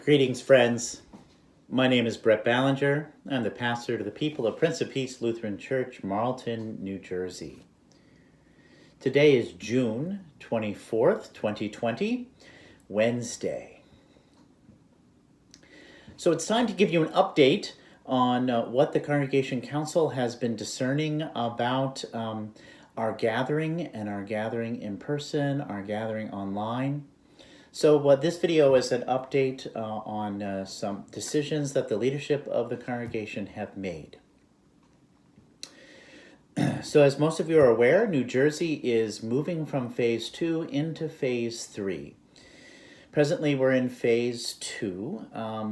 Greetings, friends. My name is Brett Ballinger. I'm the pastor to the people of Prince of Peace Lutheran Church, Marlton, New Jersey. Today is June 24th, 2020, Wednesday. So it's time to give you an update on what the Congregation Council has been discerning about our gathering and our gathering in person, our gathering online. So this video is an update on some decisions that the leadership of the congregation have made. So as most of you are aware, New Jersey is moving from phase 2 into phase 3. Presently we're in phase 2,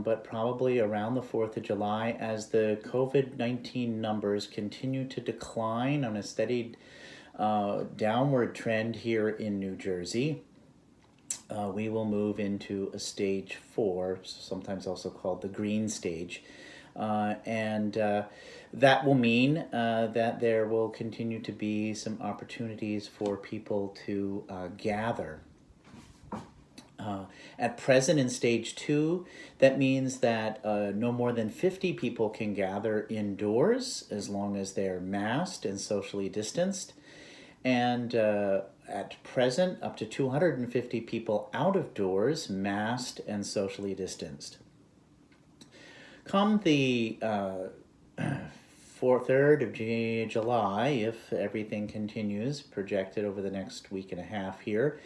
but probably around the 4th of July as the COVID-19 numbers continue to decline on a steady downward trend here in New Jersey. We will move into a stage 4, sometimes also called the green stage. And that will mean that there will continue to be some opportunities for people to gather. At present in stage 2, that means that no more than 50 people can gather indoors as long as they're masked and socially distanced. And at present, up to 250 people out of doors, masked and socially distanced. Come the 3rd of July, if everything continues projected over the next week and a half here,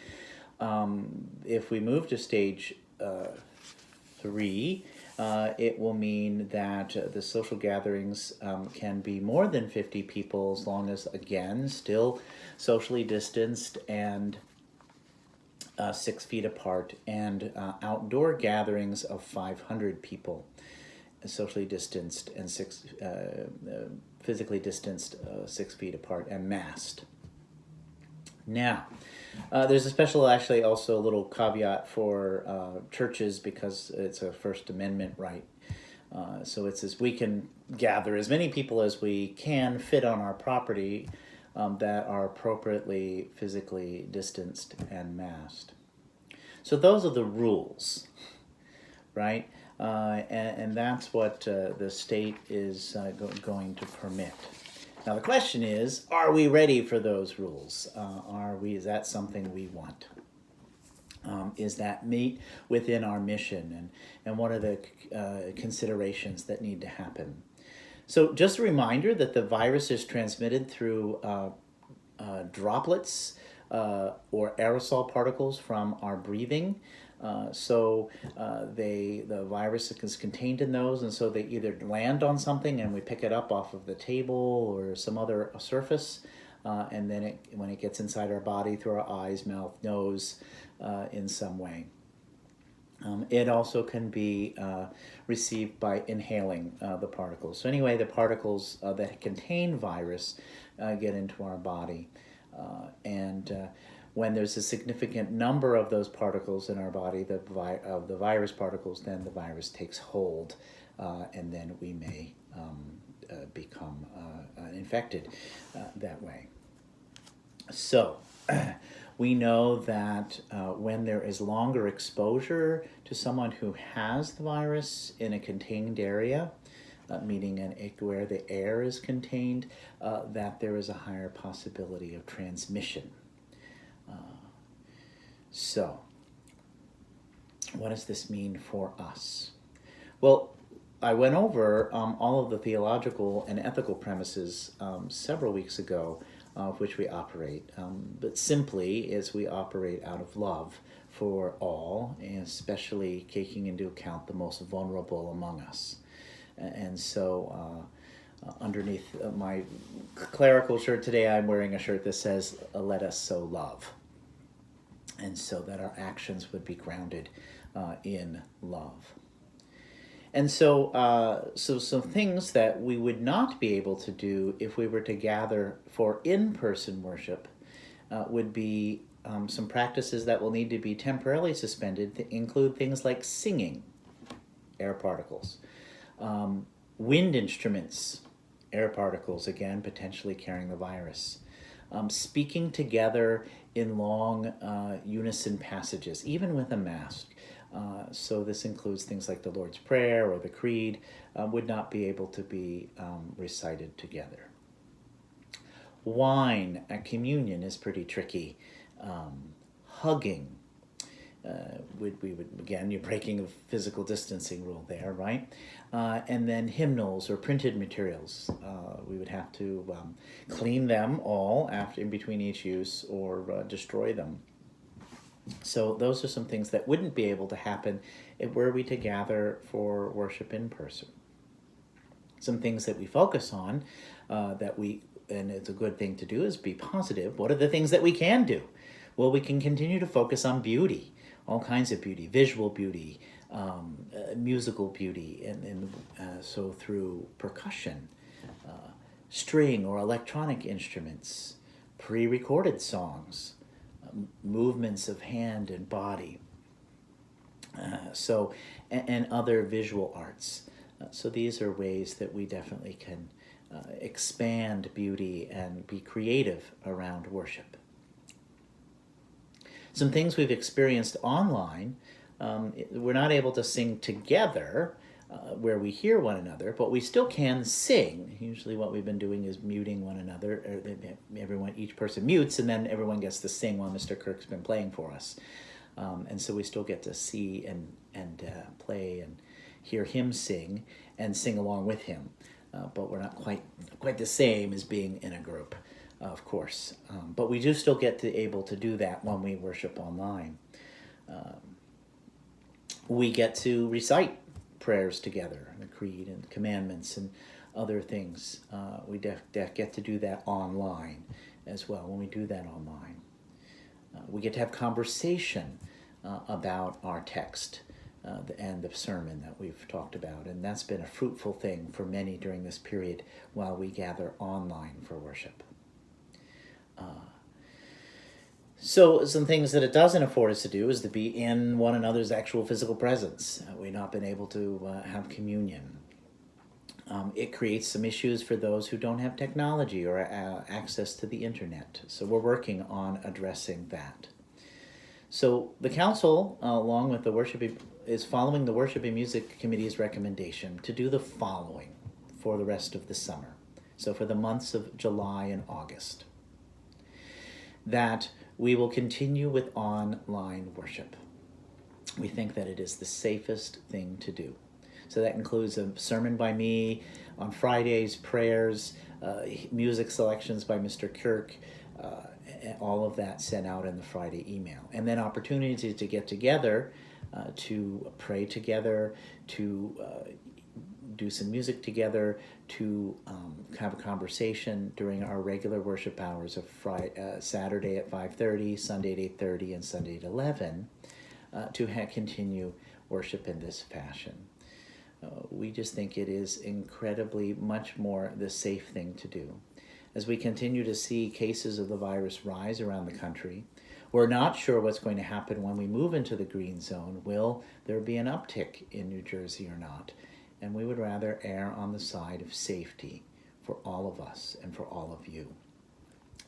if we move to stage 3, it will mean that the social gatherings can be more than 50 people as long as, again, still socially distanced and 6 feet apart, and outdoor gatherings of 500 people, socially distanced and physically distanced 6 feet apart and masked. Now, there's a special, actually, also a little caveat for churches because it's a First Amendment right. So it says we can gather as many people as we can fit on our property that are appropriately physically distanced and masked. So those are the rules, right? And that's what the state is going to permit. Now the question is, are we ready for those rules? Is that something we want? Is that meet within our mission? And what are the considerations that need to happen? So just a reminder that the virus is transmitted through droplets or aerosol particles from our breathing. The virus is contained in those, and so they either land on something and we pick it up off of the table or some other surface, and then when it gets inside our body through our eyes, mouth, nose, in some way. It also can be received by inhaling the particles. So anyway, the particles that contain virus get into our body, when there's a significant number of those particles in our body, of the virus particles, then the virus takes hold, and then we may become infected that way. So we know that when there is longer exposure to someone who has the virus in a contained area, meaning where the air is contained, that there is a higher possibility of transmission. So, what does this mean for us? Well, I went over all of the theological and ethical premises several weeks ago of which we operate, but simply is we operate out of love for all, and especially taking into account the most vulnerable among us. And so underneath my clerical shirt today, I'm wearing a shirt that says, "Let us so love." And so that our actions would be grounded in love. And so some things that we would not be able to do if we were to gather for in-person worship would be some practices that will need to be temporarily suspended, to include things like singing, air particles, wind instruments, air particles, again, potentially carrying the virus, speaking together in long unison passages, even with a mask. So this includes things like the Lord's Prayer or the Creed would not be able to be recited together. Wine at communion is pretty tricky. Hugging, we would again, you're breaking a physical distancing rule there, right? And then hymnals or printed materials, we would have to clean them all after in between each use or destroy them. So those are some things that wouldn't be able to happen were we to gather for worship in person. Some things that we focus on and it's a good thing to do, is be positive. What are the things that we can do? Well, we can continue to focus on beauty, all kinds of beauty, visual beauty, musical beauty, and so through percussion, string or electronic instruments, pre-recorded songs, movements of hand and body, and other visual arts. So these are ways that we definitely can expand beauty and be creative around worship. Some things we've experienced online, we're not able to sing together where we hear one another, but we still can sing. Usually what we've been doing is muting one another. Each person mutes, and then everyone gets to sing while Mr. Kirk's been playing for us. And so we still get to see and play and hear him sing and sing along with him. But we're not quite the same as being in a group, of course. But we do still get to able to do that when we worship online. We get to recite prayers together, the Creed and commandments and other things. We get to do that online as well when we do that online. We get to have conversation about our text and the sermon that we've talked about, and that's been a fruitful thing for many during this period while we gather online for worship. So some things that it doesn't afford us to do is to be in one another's actual physical presence. We've not been able to have communion. It creates some issues for those who don't have technology or access to the internet. So we're working on addressing that. So the council, along with the worship, is following the Worship and Music Committee's recommendation to do the following for the rest of the summer. So for the months of July and August. That we will continue with online worship. We think that it is the safest thing to do. So that includes a sermon by me on Fridays, prayers, music selections by Mr. Kirk, all of that sent out in the Friday email. And then opportunities to get together, to pray together, to do some music together, to have a conversation during our regular worship hours of Saturday at 5:30, Sunday at 8:30, and Sunday at 11, to continue worship in this fashion. We just think it is incredibly much more the safe thing to do. As we continue to see cases of the virus rise around the country, we're not sure what's going to happen when we move into the green zone. Will there be an uptick in New Jersey or not? And we would rather err on the side of safety for all of us and for all of you.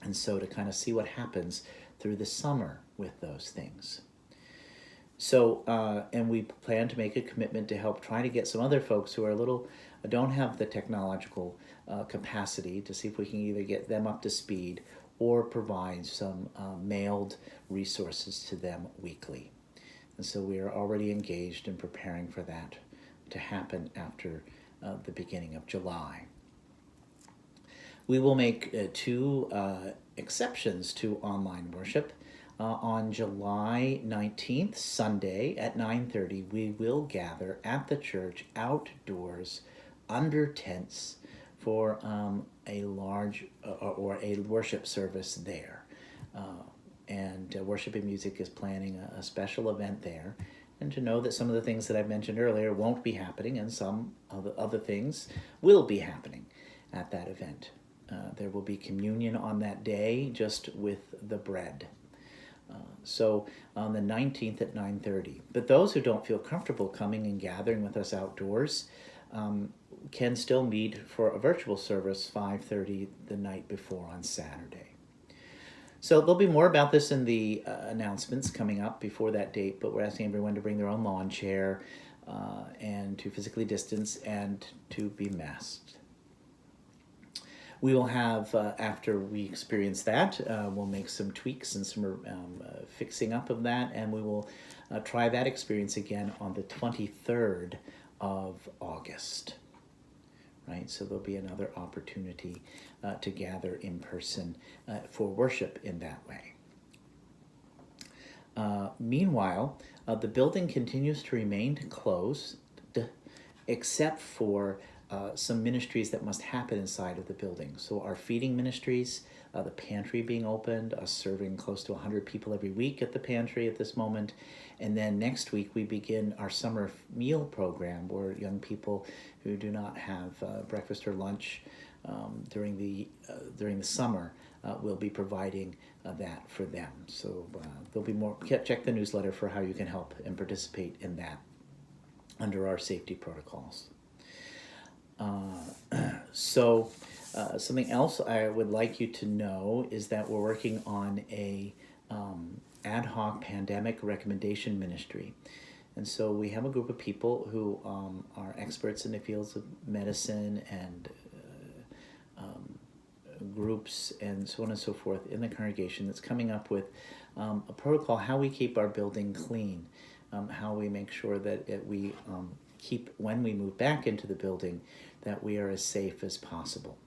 And so to kind of see what happens through the summer with those things. So, and we plan to make a commitment to help try to get some other folks who are don't have the technological capacity to see if we can either get them up to speed or provide some mailed resources to them weekly. And so we are already engaged in preparing for that to happen after the beginning of July. We will make two exceptions to online worship. On July 19th, Sunday at 9:30, we will gather at the church outdoors under tents for a large or a worship service there. And Worship and Music is planning a special event there. And to know that some of the things that I've mentioned earlier won't be happening and some of the other things will be happening at that event. There will be communion on that day just with the bread. So on the 19th at 9:30. But those who don't feel comfortable coming and gathering with us outdoors can still meet for a virtual service 5:30 the night before on Saturday. So there'll be more about this in the announcements coming up before that date, but we're asking everyone to bring their own lawn chair and to physically distance and to be masked. We will have, after we experience that, we'll make some tweaks and some fixing up of that, and we will try that experience again on the 23rd of August. Right, so there'll be another opportunity to gather in person for worship in that way. Meanwhile, the building continues to remain closed, except for some ministries that must happen inside of the building. So our feeding ministries, the pantry being opened, us serving close to 100 people every week at the pantry at this moment. And then next week we begin our summer meal program where young people who do not have breakfast or lunch during the summer will be providing that for them. So there'll be more. Check the newsletter for how you can help and participate in that under our safety protocols. Something else I would like you to know is that we're working on a ad hoc pandemic recommendation ministry. And so we have a group of people who are experts in the fields of medicine and groups and so on and so forth in the congregation that's coming up with a protocol, how we keep our building clean, how we make sure that we keep, when we move back into the building, that we are as safe as possible.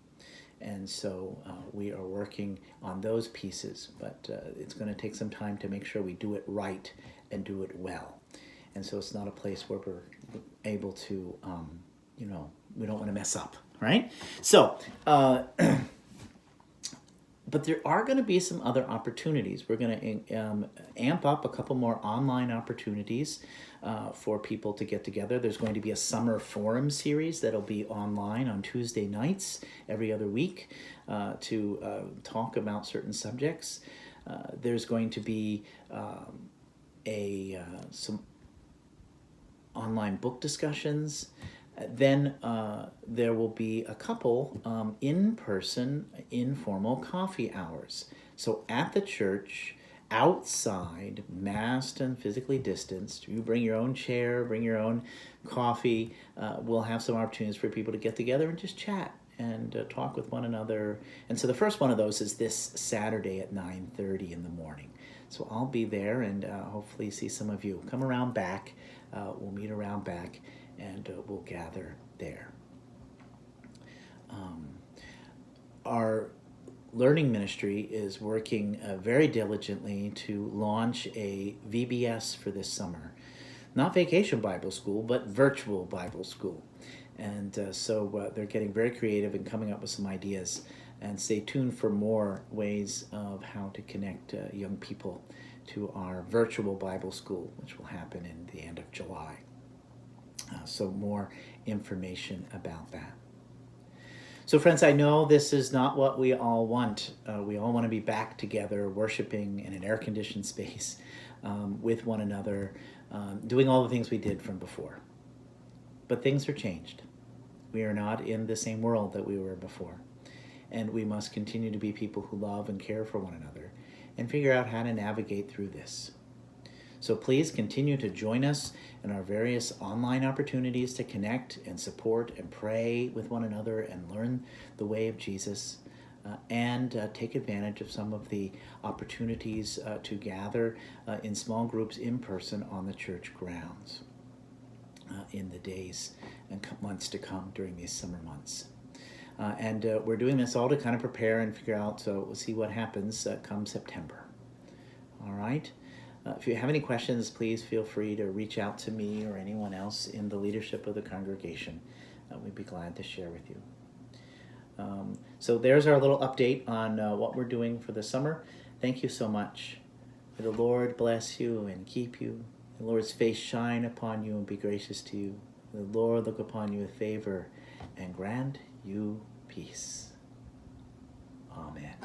And so we are working on those pieces, but it's going to take some time to make sure we do it right and do it well. And so it's not a place where we're able to, we don't want to mess up, right? So, but there are going to be some other opportunities. We're going to amp up a couple more online opportunities for people to get together. There's going to be a summer forum series that'll be online on Tuesday nights every other week to talk about certain subjects. There's going to be some online book discussions. Then there will be a couple in-person informal coffee hours. So at the church, outside, masked and physically distanced, you bring your own chair, bring your own coffee. We'll have some opportunities for people to get together and just chat and talk with one another. And so the first one of those is this Saturday at 9:30 in the morning. So I'll be there and hopefully see some of you. Come around back. We'll meet around back and we'll gather there. Our learning ministry is working very diligently to launch a VBS for this summer. Not Vacation Bible School, but Virtual Bible School. And so they're getting very creative and coming up with some ideas. And stay tuned for more ways of how to connect young people to our Virtual Bible School, which will happen in the end of July. So more information about that. So friends, I know this is not what we all want. We all want to be back together, worshiping in an air-conditioned space with one another, doing all the things we did from before. But things are changed. We are not in the same world that we were before. And we must continue to be people who love and care for one another and figure out how to navigate through this. So please continue to join us in our various online opportunities to connect and support and pray with one another and learn the way of Jesus and take advantage of some of the opportunities to gather in small groups in person on the church grounds in the days and months to come during these summer months. And we're doing this all to kind of prepare and figure out, so we'll see what happens come September. All right? If you have any questions, please feel free to reach out to me or anyone else in the leadership of the congregation. We'd be glad to share with you. So there's our little update on what we're doing for the summer. Thank you so much. May the Lord bless you and keep you. The Lord's face shine upon you and be gracious to you. The Lord look upon you with favor and grant you peace. Amen.